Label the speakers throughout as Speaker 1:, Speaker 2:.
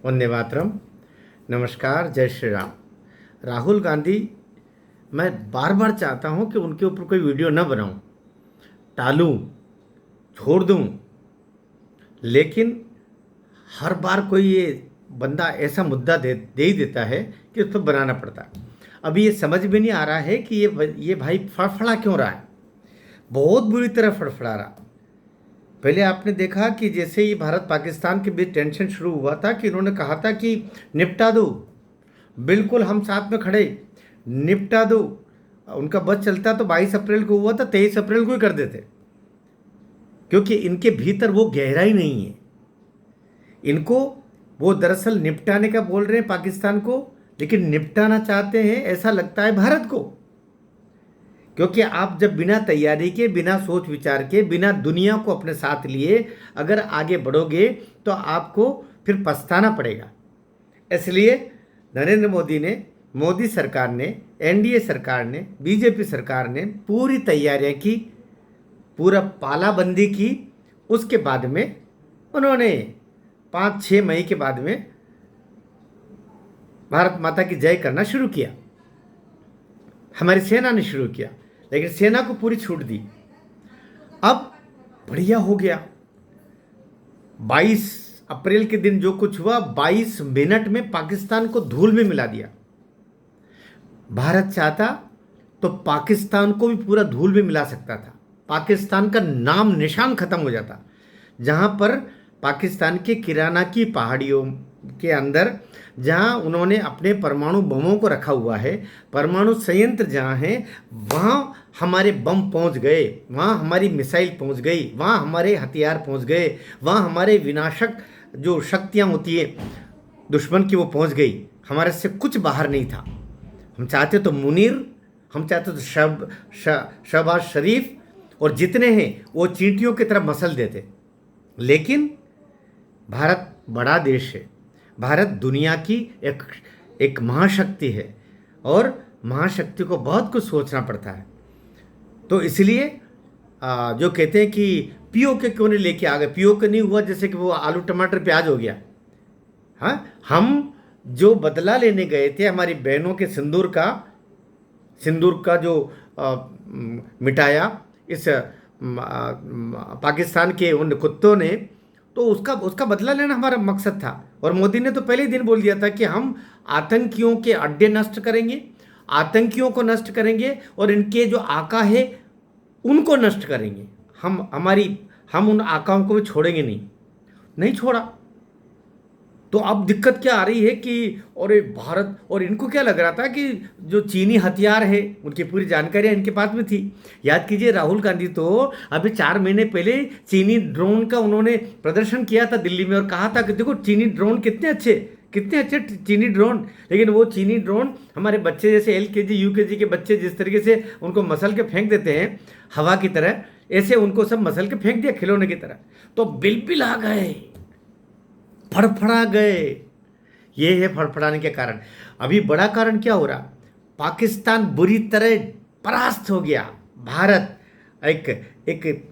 Speaker 1: वंदे मातरम। नमस्कार, जय श्री राम। राहुल गांधी, मैं बार बार चाहता हूं कि उनके ऊपर कोई वीडियो न बनाऊं, टालूं, छोड़ दूं, लेकिन हर बार कोई ये बंदा ऐसा मुद्दा दे ही देता है कि उस पर बनाना पड़ता है। अभी ये समझ में नहीं आ रहा है कि ये भाई फड़फड़ा क्यों रहा है। बहुत बुरी तरह फड़फड़ा रहा। पहले आपने देखा कि जैसे ही भारत पाकिस्तान के बीच टेंशन शुरू हुआ था कि इन्होंने कहा था कि निपटा दो, बिल्कुल हम साथ में खड़े, निपटा दो। उनका बस चलता तो 22 अप्रैल को हुआ था, 23 अप्रैल को ही कर देते, क्योंकि इनके भीतर वो गहराई नहीं है। इनको वो दरअसल निपटाने का बोल रहे हैं पाकिस्तान को, लेकिन निपटाना चाहते हैं ऐसा लगता है भारत को। क्योंकि आप जब बिना तैयारी के, बिना सोच विचार के, बिना दुनिया को अपने साथ लिए अगर आगे बढ़ोगे तो आपको फिर पछताना पड़ेगा। इसलिए नरेंद्र मोदी ने, मोदी सरकार ने, एनडीए सरकार ने, बीजेपी सरकार ने पूरी तैयारियां की, पूरा पालाबंदी की। उसके बाद में उन्होंने 5-6 मई के बाद में भारत माता की जय करना शुरू किया। हमारी सेना ने शुरू किया, लेकिन सेना को पूरी छूट दी। अब बढ़िया हो गया। 22 अप्रैल के दिन जो कुछ हुआ, 22 मिनट में पाकिस्तान को धूल में मिला दिया। भारत चाहता तो पाकिस्तान को भी पूरा धूल में मिला सकता था। पाकिस्तान का नाम निशान खत्म हो जाता। जहां पर पाकिस्तान के किराना की पहाड़ियों के अंदर, जहां उन्होंने अपने परमाणु बमों को रखा हुआ है, परमाणु संयंत्र जहां है, वहां हमारे बम पहुंच गए, वहां हमारी मिसाइल पहुंच गई, वहां हमारे हथियार पहुंच गए, वहां हमारे विनाशक जो शक्तियां होती है दुश्मन की, वो पहुंच गई। हमारे से कुछ बाहर नहीं था। हम चाहते तो मुनीर, हम चाहते तो शहबाज शरीफ और जितने हैं वो चींटियों की तरफ मसल देते। लेकिन भारत बड़ा देश है, भारत दुनिया की एक महाशक्ति है, और महाशक्ति को बहुत कुछ सोचना पड़ता है। तो इसलिए जो कहते हैं कि पीओके क्यों नहीं लेके आ गए, पीओके नहीं हुआ जैसे कि वो आलू टमाटर प्याज हो गया। हाँ, हम जो बदला लेने गए थे हमारी बहनों के सिंदूर का जो मिटाया इस पाकिस्तान के उन कुत्तों ने, तो उसका बदला लेना हमारा मकसद था। और मोदी ने तो पहले ही दिन बोल दिया था कि हम आतंकियों के अड्डे नष्ट करेंगे, आतंकियों को नष्ट करेंगे, और इनके जो आका है उनको नष्ट करेंगे। हम उन आकाओं को भी छोड़ेंगे नहीं छोड़ा। तो अब दिक्कत क्या आ रही है कि और भारत, और इनको क्या लग रहा था कि जो चीनी हथियार है उनकी पूरी जानकारियां इनके पास में थी। याद कीजिए, राहुल गांधी तो अभी 4 महीने पहले चीनी ड्रोन का उन्होंने प्रदर्शन किया था दिल्ली में, और कहा था कि देखो चीनी ड्रोन कितने अच्छे चीनी ड्रोन। लेकिन वो चीनी ड्रोन हमारे बच्चे जैसे LKG UKG के बच्चे जिस तरीके से उनको मसल के फेंक देते हैं हवा की तरह, ऐसे उनको सब मसल के फेंक दिया खिलौने की तरह। तो बिल आ गए, फड़फड़ा गए। ये है फड़फड़ाने के कारण। अभी बड़ा कारण क्या हो रहा, पाकिस्तान बुरी तरह परास्त हो गया। भारत एक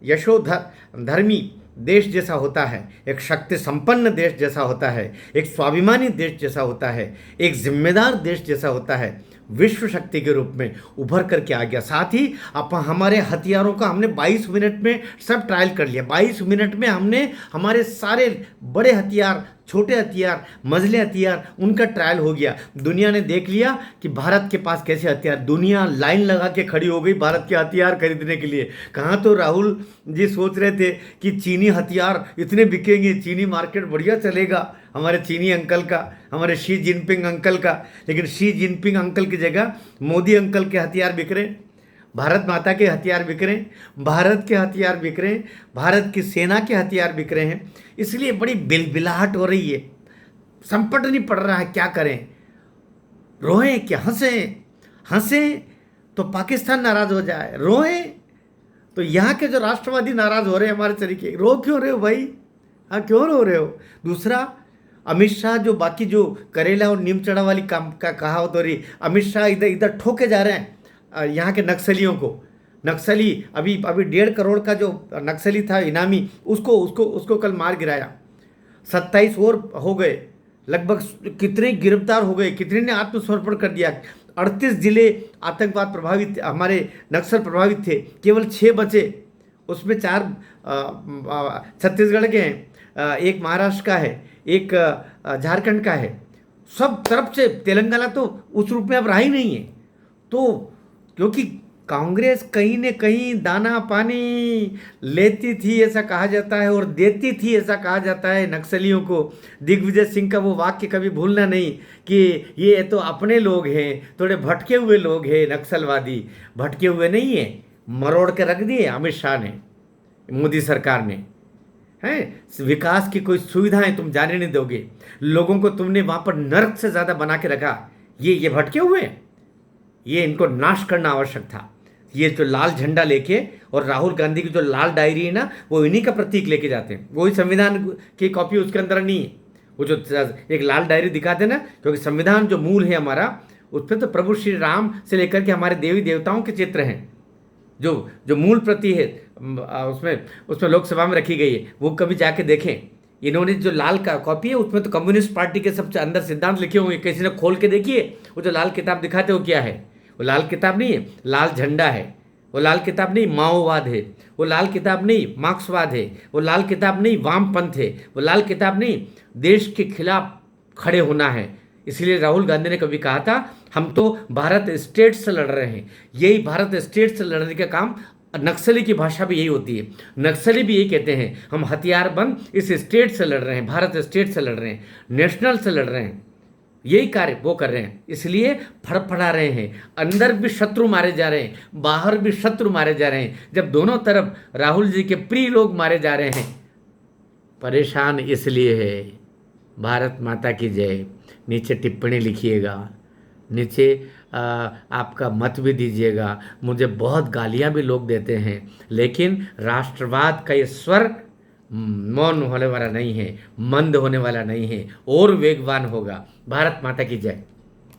Speaker 1: यशोधर्मी देश जैसा होता है, एक शक्ति संपन्न देश जैसा होता है, एक स्वाभिमानी देश जैसा होता है, एक जिम्मेदार देश जैसा होता है, विश्व शक्ति के रूप में उभर करके आ गया। साथ ही हमारे हथियारों का हमने 22 मिनट में सब ट्रायल कर लिया। 22 मिनट में हमने हमारे सारे बड़े हथियार, छोटे हथियार, मझले हथियार, उनका ट्रायल हो गया। दुनिया ने देख लिया कि भारत के पास कैसे हथियार, दुनिया लाइन लगा के खड़ी हो गई भारत के हथियार खरीदने के लिए। कहाँ तो राहुल जी सोच रहे थे कि चीनी हथियार इतने बिकेंगे, चीनी मार्केट बढ़िया चलेगा हमारे चीनी अंकल का, हमारे शी जिनपिंग अंकल का। लेकिन शी जिनपिंग अंकल की जगह मोदी अंकल के हथियार बिक रहे, भारत माता के हथियार बिक रहे हैं, भारत के हथियार बिक रहे हैं, भारत की सेना के हथियार बिक रहे हैं। इसलिए बड़ी बिलबिलाहट हो रही है, संकट नहीं पड़ रहा है। क्या करें, रोएं क्या हंसें तो पाकिस्तान नाराज हो जाए, रोएं तो यहाँ के जो राष्ट्रवादी नाराज हो रहे हैं हमारे तरीके। रो क्यों रहे हो भाई, हाँ क्यों रो रहे हो। दूसरा, अमित शाह जो बाकी जो करेला और नीम चढ़ा वाली काम का कहावत हो रही, अमित शाह इधर ठोके जा रहे हैं यहाँ के नक्सलियों को। नक्सली अभी 1.5 करोड़ का जो नक्सली था इनामी, उसको कल मार गिराया। 27 और हो गए, लगभग कितने गिरफ्तार हो गए, कितने ने आत्मसमर्पण कर दिया। 38 जिले आतंकवाद प्रभावित, हमारे नक्सल प्रभावित थे, केवल 6 बचे। उसमें 4 छत्तीसगढ़ के हैं, एक महाराष्ट्र का है, एक झारखंड का है। सब तरफ से तेलंगाना तो उस रूप में अब रहा ही नहीं है। तो क्योंकि कांग्रेस कहीं न कहीं दाना पानी लेती थी ऐसा कहा जाता है, और देती थी ऐसा कहा जाता है नक्सलियों को। दिग्विजय सिंह का वो वाक्य कभी भूलना नहीं कि ये तो अपने लोग हैं, थोड़े भटके हुए लोग हैं नक्सलवादी। भटके हुए नहीं है, मरोड़ के रख दिए अमित शाह ने, मोदी सरकार ने। हैं, विकास की कोई सुविधाएं तुम जाने नहीं दोगे, लोगों को तुमने वहाँ पर नर्क से ज़्यादा बना के रखा। ये भटके हुए हैं, ये इनको नाश करना आवश्यक था। ये जो लाल झंडा लेके, और राहुल गांधी की जो लाल डायरी है ना, वो इन्हीं का प्रतीक लेके जाते हैं। वही संविधान की कॉपी उसके अंदर नहीं है। वो जो एक लाल डायरी दिखाते ना, क्योंकि संविधान जो मूल है हमारा, उस पर तो प्रभु श्री राम से लेकर के हमारे देवी देवताओं के चित्र हैं। जो मूल प्रति है उसमें लोकसभा में रखी गई है, वो कभी जाके देखें। इन्होंने जो लाल का कॉपी है उसमें तो कम्युनिस्ट पार्टी के सबसे अंदर सिद्धांत लिखे होंगे, किसी ने खोल के देखिए। वो जो लाल किताब दिखाते हो क्या है, वो लाल किताब नहीं है, लाल झंडा है। वो लाल किताब नहीं माओवाद है, वो लाल किताब नहीं मार्क्सवाद है, वो लाल किताब नहीं वामपंथ है, वो लाल किताब नहीं देश के खिलाफ खड़े होना है। इसलिए राहुल गांधी ने कभी कहा था, हम तो भारत स्टेट से लड़ रहे हैं। यही भारत स्टेट से लड़ने का काम, नक्सली की भाषा भी यही होती है। नक्सली भी यही कहते हैं, हम हथियारबंद इस स्टेट से लड़ रहे हैं, भारत स्टेट से लड़ रहे हैं, नेशनल से लड़ रहे हैं। यही कार्य वो कर रहे हैं, इसलिए फड़फड़ा रहे हैं। अंदर भी शत्रु मारे जा रहे हैं, बाहर भी शत्रु मारे जा रहे हैं। जब दोनों तरफ राहुल जी के प्रिय लोग मारे जा रहे हैं, परेशान इसलिए है। भारत माता की जय। नीचे टिप्पणी लिखिएगा, नीचे आपका मत भी दीजिएगा। मुझे बहुत गालियां भी लोग देते हैं, लेकिन राष्ट्रवाद का ये स्वर मौन होने वाला नहीं है, मंद होने वाला नहीं है, और वेगवान होगा। भारत माता की जय।